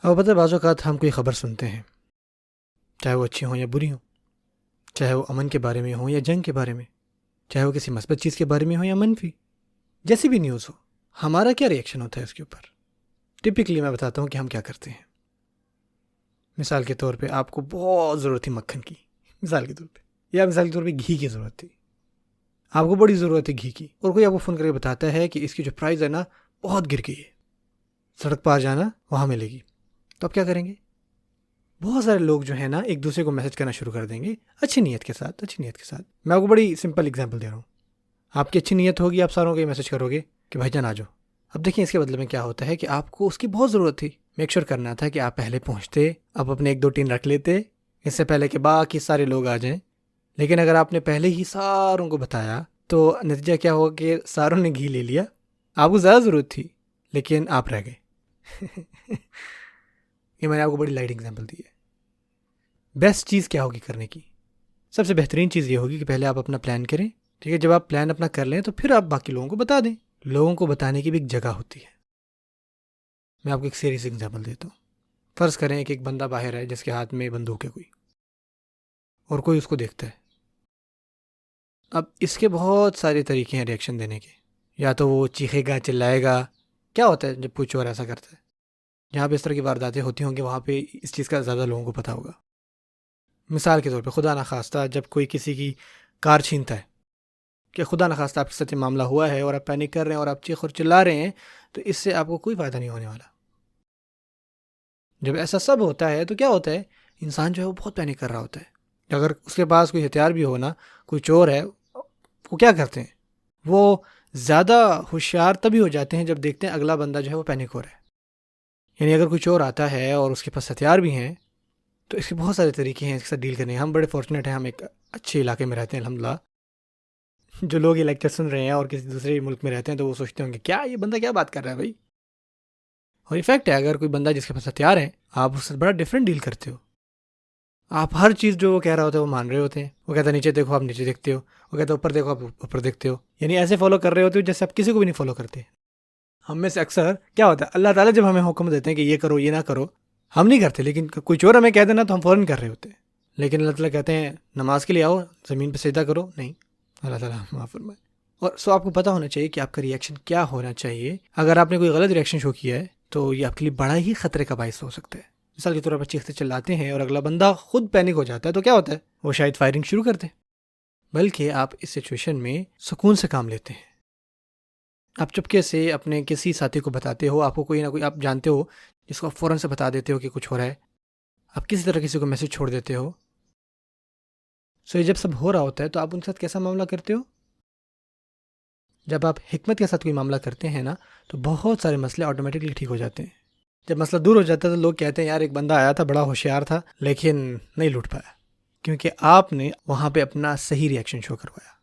اب پتہ ہے بعض اوقات ہم کوئی خبر سنتے ہیں، چاہے وہ اچھی ہوں یا بری ہوں، چاہے وہ امن کے بارے میں ہوں یا جنگ کے بارے میں، چاہے وہ کسی مثبت چیز کے بارے میں ہو یا منفی، جیسی بھی نیوز ہو، ہمارا کیا ریئیکشن ہوتا ہے اس کے اوپر؟ ٹپکلی میں بتاتا ہوں کہ ہم کیا کرتے ہیں۔ مثال کے طور پہ آپ کو بہت ضرورت تھی مکھن کی، مثال کے طور پہ، یا مثال کے طور پہ گھی کی ضرورت تھی، آپ کو بڑی ضرورت ہے گھی کی، اور کوئی آپ کو فون کر کے بتاتا ہے کہ اس کی جو پرائز ہے نا بہت گر گئی ہے، سڑک پار جانا وہاں ملے گی، تو آپ کیا کریں گے؟ بہت سارے لوگ جو ہیں نا ایک دوسرے کو میسج کرنا شروع کر دیں گے اچھی نیت کے ساتھ، اچھی نیت کے ساتھ۔ میں آپ کو بڑی سمپل اگزامپل دے رہا ہوں، آپ کی اچھی نیت ہوگی، آپ ساروں کو یہ میسج کرو گے کہ بھائی جان آ جاؤ۔ اب دیکھیں اس کے بدلے میں کیا ہوتا ہے کہ آپ کو اس کی بہت ضرورت تھی، میک شور کرنا تھا کہ آپ پہلے پہنچتے، آپ اپنے ایک دو ٹین رکھ لیتے اس سے پہلے کہ باقی سارے لوگ آ جائیں۔ لیکن اگر آپ نے پہلے ہی ساروں کو بتایا تو نتیجہ کیا ہوگا کہ ساروں نے گھی لے لیا، آپ کو زیادہ ضرورت تھی لیکن آپ رہ گئے۔ یہ میں نے آپ کو بڑی لائٹ اگزامپل دی ہے۔ بیسٹ چیز کیا ہوگی کرنے کی؟ سب سے بہترین چیز یہ ہوگی کہ پہلے آپ اپنا پلان کریں، ٹھیک ہے؟ جب آپ پلان اپنا کر لیں تو پھر آپ باقی لوگوں کو بتا دیں۔ لوگوں کو بتانے کی بھی ایک جگہ ہوتی ہے۔ میں آپ کو ایک سیریس اگزامپل دیتا ہوں۔ فرض کریں کہ ایک بندہ باہر ہے جس کے ہاتھ میں بندوق ہے کوئی، اور کوئی اس کو دیکھتا ہے۔ اب اس کے بہت سارے طریقے ہیں ریئیکشن دینے کے، یا تو وہ چیخے گا، چلائے گا۔ کیا ہوتا ہے جب کوئی چور ایسا کرتا ہے؟ جہاں پہ اس طرح کی وارداتیں ہوتی ہوں گی وہاں پہ اس چیز کا زیادہ لوگوں کو پتہ ہوگا۔ مثال کے طور پہ خدا نخواستہ جب کوئی کسی کی کار چھینتا ہے، کہ خدا نخواستہ آپ کے ساتھ یہ معاملہ ہوا ہے اور آپ پینک کر رہے ہیں اور آپ چیخ اور چلا رہے ہیں، تو اس سے آپ کو کوئی فائدہ نہیں ہونے والا۔ جب ایسا سب ہوتا ہے تو کیا ہوتا ہے؟ انسان جو ہے وہ بہت پینک کر رہا ہوتا ہے۔ اگر اس کے پاس کوئی ہتھیار بھی ہو نا، کوئی چور ہے، وہ کیا کرتے ہیں؟ وہ زیادہ ہوشیار تبھی ہو جاتے ہیں جب دیکھتے ہیں اگلا بندہ جو ہے وہ پینک ہو رہا ہے۔ یعنی اگر کوئی چور آتا ہے اور اس کے پاس ہتھیار بھی ہیں تو اس کے بہت سارے طریقے ہیں اس کے ساتھ ڈیل کرنے۔ ہم بڑے فارچونیٹ ہیں، ہم ایک اچھے علاقے میں رہتے ہیں الحمدللہ۔ جو لوگ یہ لیکچر سن رہے ہیں اور کسی دوسرے ملک میں رہتے ہیں تو وہ سوچتے ہوں گے کیا یہ بندہ کیا بات کر رہا ہے بھائی؟ اور یہ فیکٹ ہے، اگر کوئی بندہ جس کے پاس ہتھیار ہے آپ اس سے بڑا ڈفرینٹ ڈیل کرتے ہو۔ آپ ہر چیز جو وہ کہہ رہا ہوتا ہے وہ مان رہے ہوتے ہیں۔ وہ کہتا ہے نیچے دیکھو، آپ نیچے دیکھتے ہو۔ وہ کہتا ہے اوپر دیکھو، آپ اوپر دیکھتے ہو۔ یعنی ایسے فالو کر رہے ہوتے ہو جیسے آپ کسی کو بھی نہیں فالو کرتے۔ ہم میں سے اکثر کیا ہوتا ہے، اللہ تعالیٰ جب ہمیں حکم دیتے ہیں کہ یہ کرو یہ نہ کرو، ہم نہیں کرتے، لیکن کوئی چور ہمیں کہہ دینا تو ہم فوراً کر رہے ہوتے ہیں۔ لیکن اللہ تعالیٰ کہتے ہیں نماز کے لیے آؤ، زمین پہ سجدہ کرو، نہیں، اللہ تعالیٰ معاف فرمائے۔ اور سو آپ کو پتہ ہونا چاہیے کہ آپ کا ریئیکشن کیا ہونا چاہیے۔ اگر آپ نے کوئی غلط ریئیکشن شو کیا ہے تو یہ آپ کے لیے بڑا ہی خطرے کا باعث ہو سکتا ہے۔ مثال کے طور پر چیختے چلاتے ہیں اور اگلا بندہ خود پینک ہو جاتا ہے تو کیا ہوتا ہے؟ وہ شاید فائرنگ شروع کرتے ہیں۔ بلکہ آپ اس سچویشن میں سکون سے کام لیتے ہیں۔ آپ چپکے سے اپنے کسی ساتھی کو بتاتے ہو، آپ کو کوئی نہ کوئی آپ جانتے ہو جس کو آپ فوراً سے بتا دیتے ہو کہ کچھ ہو رہا ہے۔ آپ کسی طرح کسی کو میسج چھوڑ دیتے ہو۔ سو یہ جب سب ہو رہا ہوتا ہے تو آپ ان کے ساتھ کیسا معاملہ کرتے ہو؟ جب آپ حکمت کے ساتھ کوئی معاملہ کرتے ہیں نا تو بہت سارے مسئلے آٹومیٹکلی ٹھیک ہو جاتے ہیں۔ جب مسئلہ دور ہو جاتا ہے تو لوگ کہتے ہیں یار ایک بندہ آیا تھا بڑا ہوشیار تھا لیکن نہیں لوٹ پایا، کیونکہ آپ نے وہاں پہ اپنا صحیح ریئیکشن شو کروایا۔